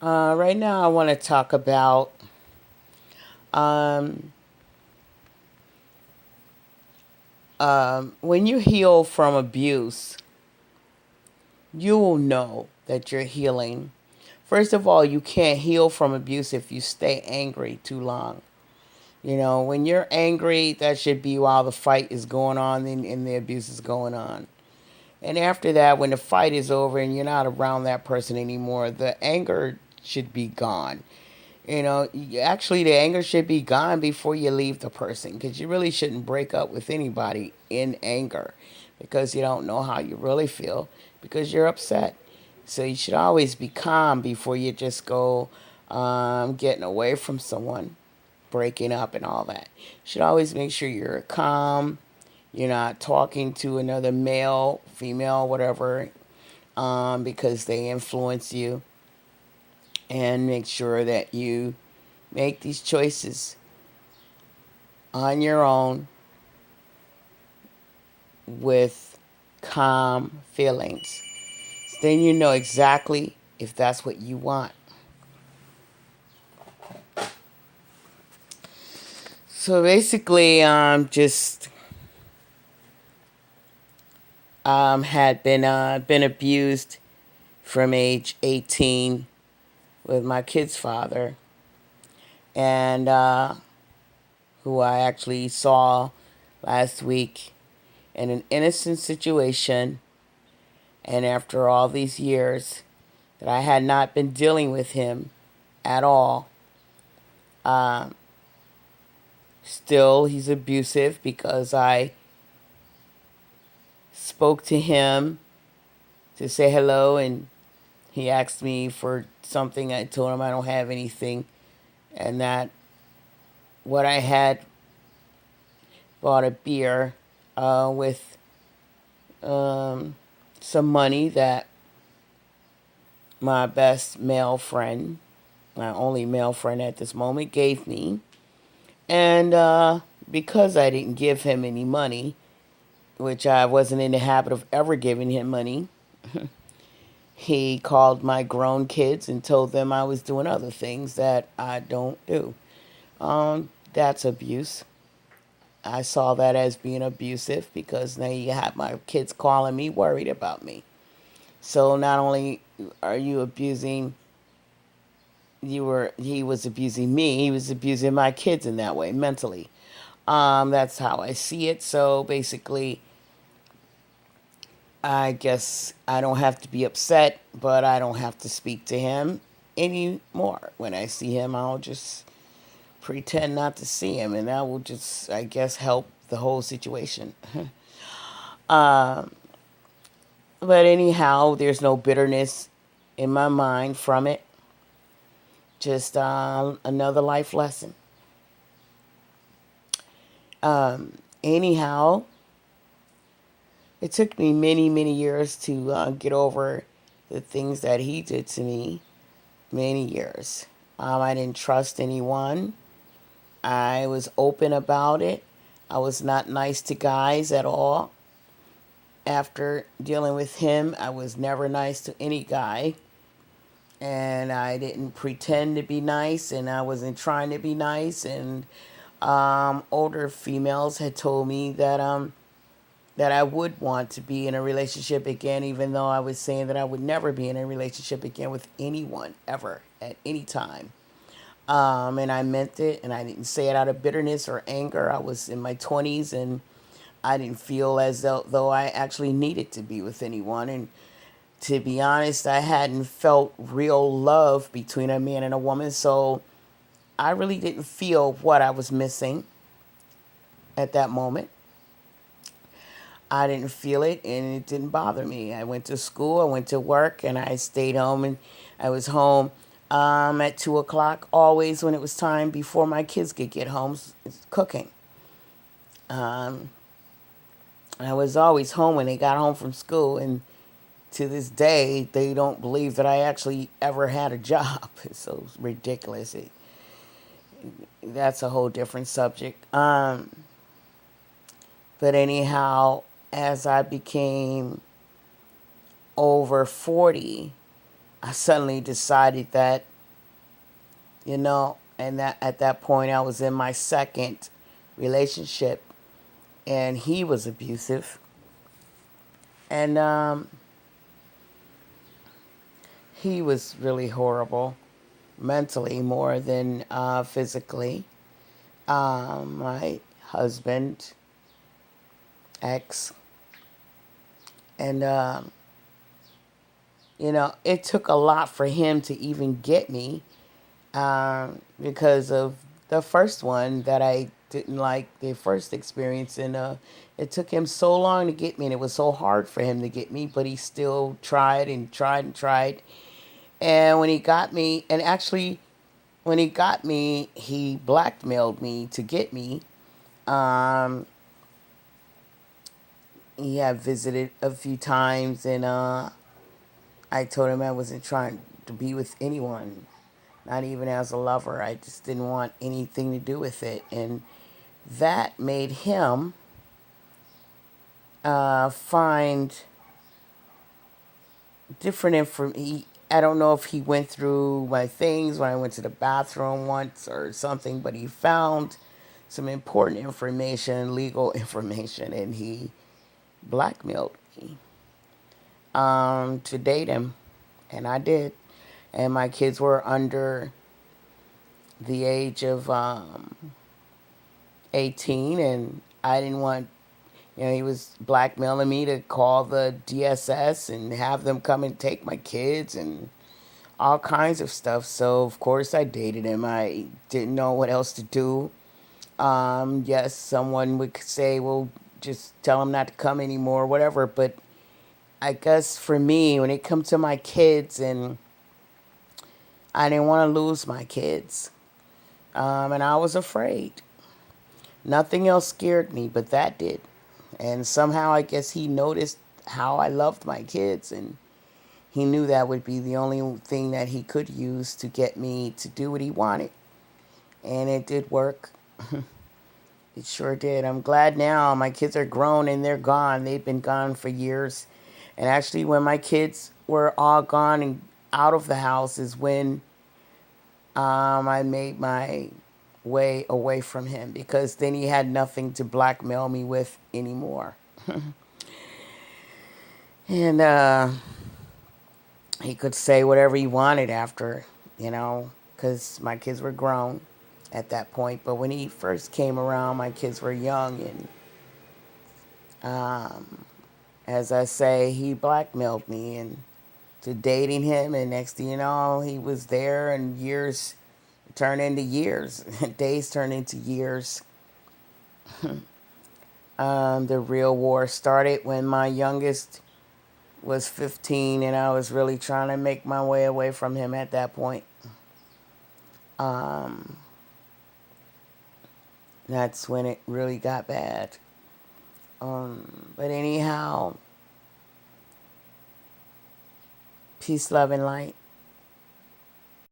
Right now, I want to talk about um, when you heal from abuse, you will know that you're healing. First of all, you can't heal from abuse if you stay angry too long. You know, when you're angry, that should be while the fight is going on and the abuse is going on. And after that, when the fight is over and you're not around that person anymore, the anger should be gone. You know, actually, the anger should be gone before you leave the person because you really shouldn't break up with anybody in anger because you don't know how you really feel because you're upset. So you should always be calm before you just go getting away from someone, breaking up, and all that. You should always make sure you're calm. You're not talking to another male, female, whatever, because they influence you. And make sure that you make these choices on your own with calm feelings. So then you know exactly if that's what you want. So basically, just had been abused from age 18 with my kid's father, and who I actually saw last week in an innocent situation. And after all these years that I had not been dealing with him at all, uh, still he's abusive because I spoke to him to say hello and he asked me for something. I told him I don't have anything, and that what I had bought a beer with some money that my best male friend, my only male friend at this moment, gave me. And because I didn't give him any money, which I wasn't in the habit of ever giving him money, he called my grown kids and told them I was doing other things that I don't do. That's abuse. I saw that as being abusive because now you have my kids calling me worried about me. So not only are you abusing, he was abusing me, he was abusing my kids in that way mentally. That's how I see it. So basically, I guess I don't have to be upset, but I don't have to speak to him anymore. When I see him, I'll just pretend not to see him, and that will just, I guess, help the whole situation. um, but anyhow, there's no bitterness in my mind from it. Just another life lesson. Anyhow, it took me many, many years to get over the things that he did to me. Many years. I didn't trust anyone. I was open about it. I was not nice to guys at all. After dealing with him, I was never nice to any guy. And I didn't pretend to be nice, and I wasn't trying to be nice. And older females had told me that I would want to be in a relationship again, even though I was saying that I would never be in a relationship again with anyone ever at any time. And I meant it, and I didn't say it out of bitterness or anger. I was in my 20s, and I didn't feel as though I actually needed to be with anyone. And to be honest, I hadn't felt real love between a man and a woman, so I really didn't feel what I was missing at that moment. I didn't feel it, and it didn't bother me. I went to school, I went to work, and I stayed home, and I was home at 2 o'clock, always when it was time before my kids could get home, cooking. Um, I was always home when they got home from school, and to this day, they don't believe that I actually ever had a job. It's so ridiculous. That's a whole different subject. But anyhow, as I became over 40, I suddenly decided that and that at that point I was in my second relationship, and he was abusive, and he was really horrible, mentally more than physically. My husband, ex, and it took a lot for him to even get me, because of the first one that I didn't like, the first experience. And it took him so long to get me, and it was so hard for him to get me, but he still tried and tried and tried. And when he got me, and actually, when he got me, he blackmailed me to get me. Um, he had visited a few times, and I told him I wasn't trying to be with anyone, not even as a lover. I just didn't want anything to do with it. And that made him find different information. I don't know if he went through my things when I went to the bathroom once or something, but he found some important information, legal information, and he blackmailed me to date him. And I did. And my kids were under the age of 18, and I didn't want, he was blackmailing me to call the DSS and have them come and take my kids and all kinds of stuff. So, of course, I dated him. I didn't know what else to do. Yes, someone would say, well, just tell him not to come anymore, whatever. But I guess for me, when it comes to my kids, and I didn't want to lose my kids, and I was afraid. Nothing else scared me, but that did. And somehow I guess he noticed how I loved my kids, and he knew that would be the only thing that he could use to get me to do what he wanted. And it did work. It sure did. I'm glad now my kids are grown and they're gone. They've been gone for years. And actually, when my kids were all gone and out of the house is when I made my way away from him, because then he had nothing to blackmail me with anymore. And he could say whatever he wanted after, because my kids were grown at that point. But when he first came around, my kids were young, and as I say, he blackmailed me into dating him, and next thing you know, he was there, and years turned into years, days turned into years. The real war started when my youngest was 15, and I was really trying to make my way away from him at that point. That's when it really got bad. But anyhow, peace, love, and light.